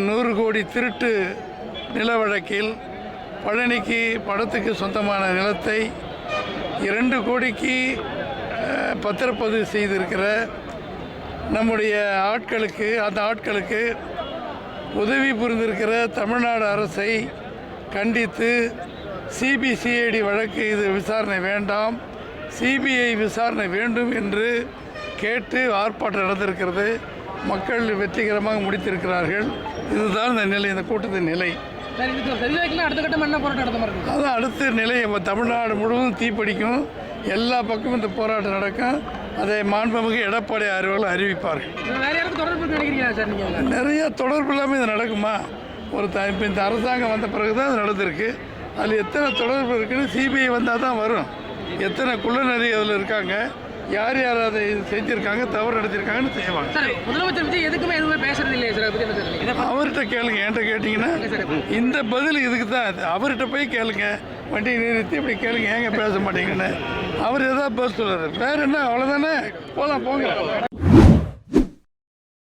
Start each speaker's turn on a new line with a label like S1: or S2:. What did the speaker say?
S1: 100 கோடி திருட்டு நில வழக்கில் பழனிக்கு படத்துக்கு சொந்தமான நிலத்தை 2 கோடிக்கு பத்திரப்பதிவு செய்திருக்கிற நம்முடைய அந்த ஆட்களுக்கு உதவி புரிந்திருக்கிற தமிழ்நாடு அரசை கண்டித்து சிபிசிஐடி வழக்கு இது விசாரணை வேண்டாம், சிபிஐ விசாரணை வேண்டும் என்று கேட்டு ஆர்ப்பாட்டம் நடந்திருக்கிறது. மக்கள் வெற்றிகரமாக முடித்திருக்கிறார்கள். இதுதான் இந்த கூட்டத்தின் நிலை. அதான் அடுத்த நிலை தமிழ்நாடு முழுவதும் தீப்பிடிக்கும், எல்லா பக்கமும் இந்த போராட்டம் நடக்கும். அதை மாண்புமிகு எடப்பாடி அவர்கள் அறிவிப்பார்கள். நிறைய தொடர்பு இல்லாமல் இது நடக்குமா? இப்போ இந்த அரசாங்கம் வந்த பிறகு தான் அது நடந்திருக்கு. அதில் எத்தனை தொடர்பு இருக்குன்னு சிபிஐ வந்தால் தான் வரும். எத்தனை குள்ளநரி அதில் இருக்காங்க, யார் யார் அதை செஞ்சுருக்காங்க, தவறு நடத்திருக்காங்கன்னு செய்வாங்க.
S2: முதலமைச்சர் எதுக்குமே எதுவுமே பேசுறது இல்லையா சார்?
S1: அவர்கிட்ட கேளுங்க. என்கிட்ட கேட்டிங்கன்னா இந்த பதில் இதுக்கு தான். அவர்கிட்ட போய் கேளுங்க, வண்டியை நிறுத்தி இப்படி கேளுங்க, ஏங்க பேச மாட்டீங்கன்னு. அவர் எதாவது பேச சொல்கிறார். வேறு என்ன, அவ்வளோதானே, போகலாம் போங்க.